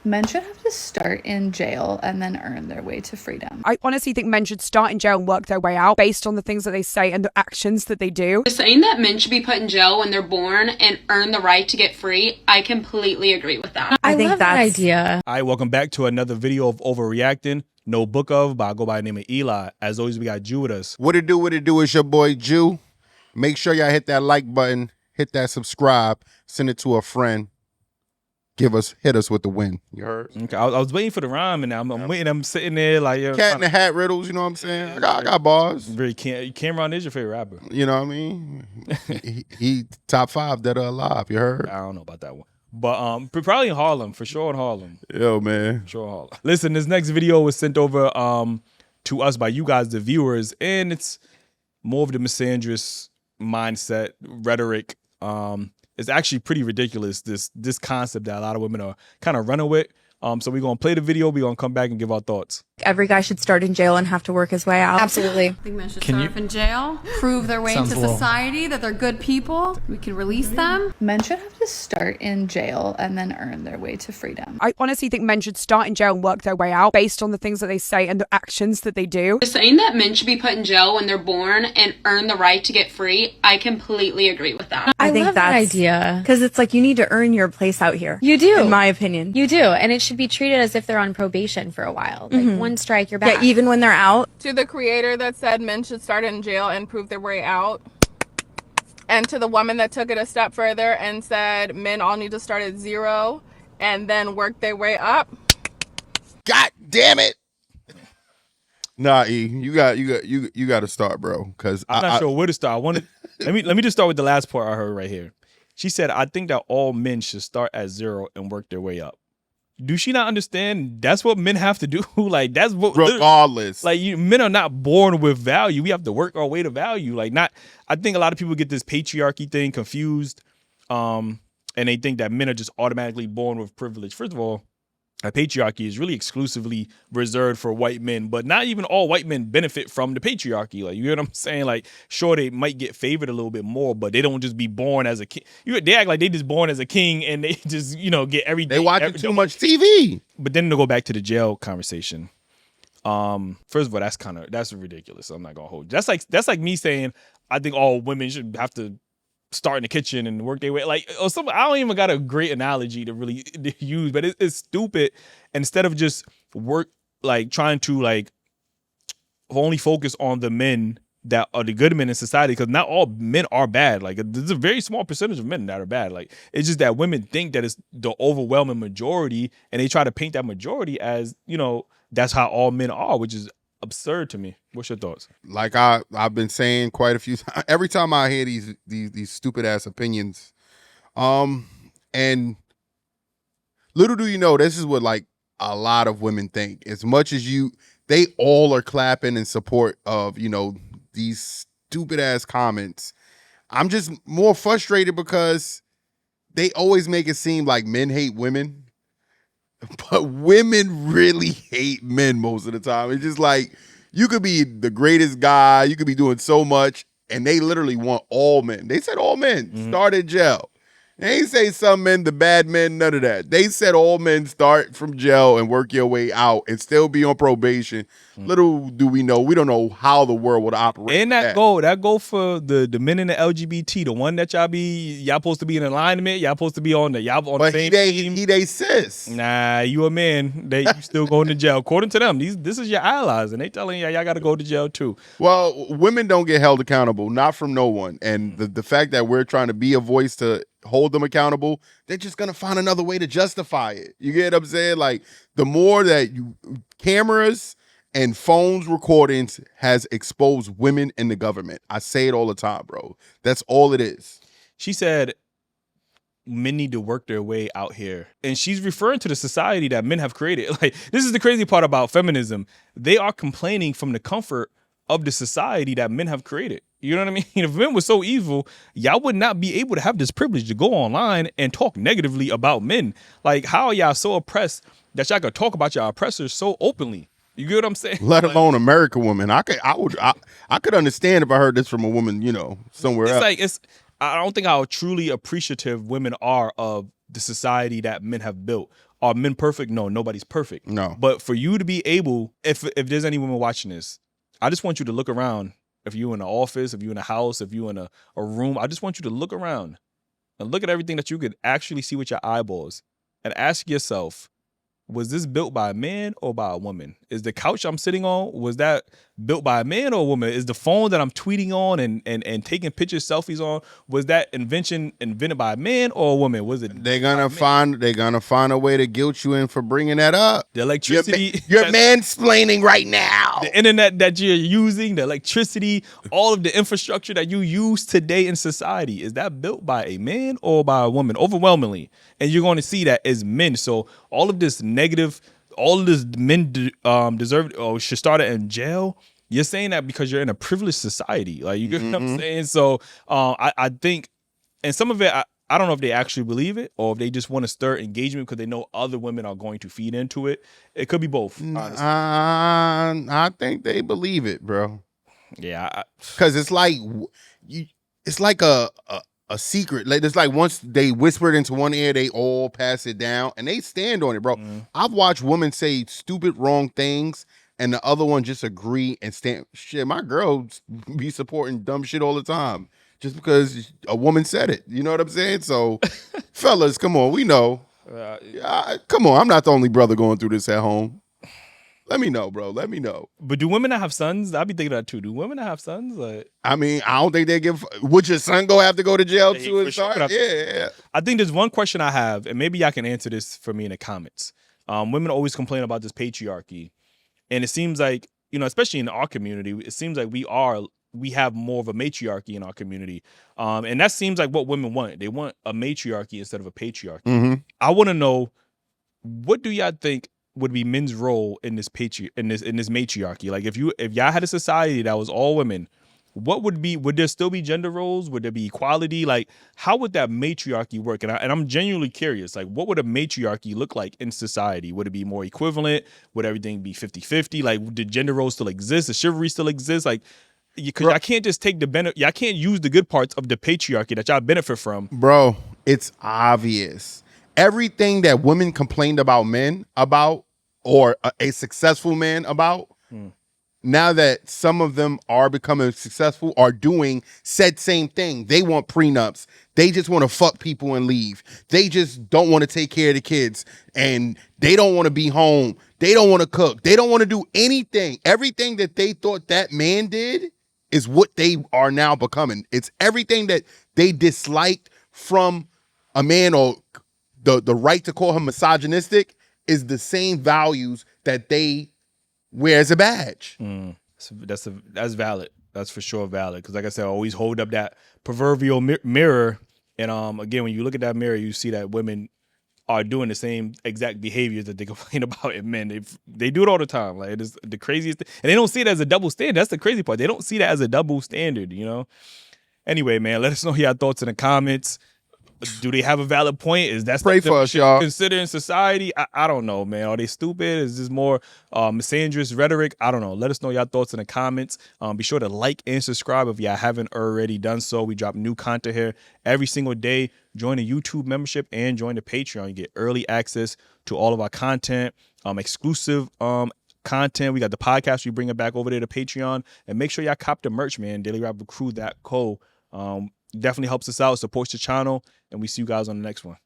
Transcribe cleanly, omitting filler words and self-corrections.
Men should have to start in jail and then earn their way to freedom. I honestly think men should start in jail and work their way out based on the things that they say and the actions that they do. Saying that men should be put in jail when they're born and earn the right to get free, I completely agree with that. I think love that idea. All right, welcome back to another video of Overreacting. No book of, but I go by the name of Eli. As always, we got Jew with us. What it do? It's your boy Jew. Make sure y'all hit that like button, hit that subscribe, send it to a friend. Hit us with the win. You heard? Okay, I was waiting for the rhyme, and I'm waiting. I'm sitting there like Cat in the Hat riddles. You know what I'm saying? I got bars. Really, Cameron is your favorite rapper. You know what I mean? he top 5 dead or alive. You heard? I don't know about that one, but probably in Harlem, for sure in Harlem. Yo, man, for sure in Harlem. Listen, this next video was sent over to us by you guys, the viewers, and it's more of the misandrous mindset rhetoric. It's actually pretty ridiculous, this concept that a lot of women are kind of running with. So we're going to play the video. We're going to come back and give our thoughts. Every guy should start in jail and have to work his way out. Absolutely. I think men should start off in jail, prove their way into society, that they're good people. We can release them. Men should have to start in jail and then earn their way to freedom. I honestly think men should start in jail and work their way out based on the things that they say and the actions that they do. Saying that men should be put in jail when they're born and earn the right to get free, I completely agree with that. I think love that idea. Because it's like you need to earn your place out here. You do. In my opinion. You do. And it should be treated as if they're on probation for a while. Like one strike, you're back. Yeah, even when they're out. To the creator that said men should start in jail and prove their way out. And to the woman that took it a step further and said men all need to start at 0 and then work their way up. God damn it. Nah, E, you got to start, bro. Because I'm not sure where to start. Let me just start with the last part I heard right here. She said, I think that all men should start at 0 and work their way up. Do she not understand that's what men have to do? Like, that's what, regardless. Like, men are not born with value. We have to work our way to value. Like, I think a lot of people get this patriarchy thing confused. And they think that men are just automatically born with privilege. First of all, a patriarchy is really exclusively reserved for white men, but not even all white men benefit from the patriarchy. Like, you know what I'm saying? Like, sure, they might get favored a little bit more, but they don't just be born as a king. They act like they just born as a king and they just, get everything. They watching too much TV. But then to go back to the jail conversation. First of all, that's ridiculous. I'm not gonna hold you. That's like me saying I think all women should have to start in the kitchen and work their way. Like, I don't even got a great analogy to really use, but it's stupid. And instead of just trying to only focus on the men that are the good men in society, because not all men are bad. Like, there's a very small percentage of men that are bad. Like, it's just that women think that it's the overwhelming majority, and they try to paint that majority as, that's how all men are, which is absurd to me. What's your thoughts? Like I've been saying quite a few times, every time I hear these stupid ass opinions, and little do you know, this is what a lot of women think. As much as they all are clapping in support of these stupid ass comments. I'm just more frustrated because they always make it seem like men hate women. But women really hate men most of the time. It's just like, you could be the greatest guy, you could be doing so much, and they literally want all men. They said all men start in jail. They ain't say some men, the bad men, none of that. They said all men start from jail and work your way out and still be on probation. Little do we know, we don't know how the world would operate. And that go for the men in the LGBT, the one that y'all supposed to be in alignment, y'all supposed to be on the same team. He they sis. Nah, you a man, you still going to jail. According to them, this is your allies, and they telling y'all got to go to jail too. Well, women don't get held accountable, not from no one. And the fact that we're trying to be a voice to hold them accountable, they're just gonna find another way to justify it. You get what I'm saying? Like, the more that cameras and phones recordings has exposed women in the government. I say it all the time, bro. That's all it is. She said men need to work their way out here. And she's referring to the society that men have created. Like, this is the crazy part about feminism. They are complaining from the comfort of the society that men have created. You know what I mean? If men were so evil, y'all would not be able to have this privilege to go online and talk negatively about men. Like, how are y'all so oppressed that y'all could talk about y'all oppressors so openly? You get what I'm saying? Let alone American women. I could understand if I heard this from a woman, somewhere else. I don't think how truly appreciative women are of the society that men have built. Are men perfect? No, nobody's perfect. No. But for you to be able, if there's any women watching this, I just want you to look around. If you're in an office, if you're in a house, if you're in a room, I just want you to look around and look at everything that you could actually see with your eyeballs and ask yourself, was this built by a man or by a woman? Is the couch I'm sitting on, was that built by a man or a woman? Is the phone that I'm tweeting on and taking pictures, selfies on, was that invented by a man or a woman? Was it? They're gonna find a way to guilt you in for bringing that up. The electricity. You're mansplaining right now. The internet that you're using, the electricity, all of the infrastructure that you use today in society, is that built by a man or by a woman? Overwhelmingly. And you're going to see that as men. So all of this negative, all of this men deserve or should start in jail. You're saying that because you're in a privileged society. Like, you get what I'm saying? So I think, and some of it, I don't know if they actually believe it or if they just want to stir engagement because they know other women are going to feed into it. It could be both. Honestly. I think they believe it, bro. Yeah. Because it's like a secret. Like, it's like once they whisper it into one ear, they all pass it down and they stand on it, bro. I've watched women say stupid, wrong things and the other one just agree and stand. Shit, my girl be supporting dumb shit all the time just because a woman said it. You know what I'm saying? So, fellas, come on, we know. Come on, I'm not the only brother going through this at home. Let me know, bro. Let me know. But do women that have sons? I'll be thinking that too. Do women that have sons? Like, I mean, I don't think they give. Would your son have to go to jail too? And sure. start? Yeah. I think there's one question I have, and maybe y'all can answer this for me in the comments. Women always complain about this patriarchy, and it seems like, you know, especially in our community, it seems like we have more of a matriarchy in our community, and that seems like what women want. They want a matriarchy instead of a patriarchy. Mm-hmm. I want to know, what do y'all think would be men's role in this matriarchy? Like, if y'all had a society that was all women, would there still be gender roles? Would there be equality? Like, how would that matriarchy work? And I'm genuinely curious, like, what would a matriarchy look like in society? Would it be more equivalent? Would everything be 50-50? Like, did gender roles still exist? Does chivalry still exist? Like, because I can't just take I can't use the good parts of the patriarchy that y'all benefit from. Bro, it's obvious. Everything that women complained about men about, or a successful man about, now that some of them are becoming successful, are doing said same thing. They want prenups. They just want to fuck people and leave. They just don't want to take care of the kids, and they don't want to be home. They don't want to cook. They don't want to do anything. Everything that they thought that man did is what they are now becoming. It's everything that they disliked from a man, or the right to call him misogynistic, is the same values that they wear as a badge. That's valid. That's for sure valid. Because like I said, I always hold up that proverbial mirror. And again, when you look at that mirror, you see that women are doing the same exact behaviors that they complain about in men. They do it all the time. Like, it is the craziest thing. And they don't see it as a double standard. That's the crazy part. They don't see that as a double standard, you know? Anyway, man, let us know your thoughts in the comments. Do they have a valid point? Is that Pray for us, y'all. Consider in society? I don't know, man. Are they stupid? Is this more misandrous rhetoric? I don't know. Let us know your thoughts in the comments. Be sure to like and subscribe if y'all haven't already done so. We drop new content here every single day. Join the YouTube membership and join the Patreon. You get early access to all of our content, exclusive content. We got the podcast. We bring it back over there to Patreon. And make sure y'all cop the merch, man. Dailyrapupcrew.co. Definitely helps us out, supports the channel, and we see you guys on the next one.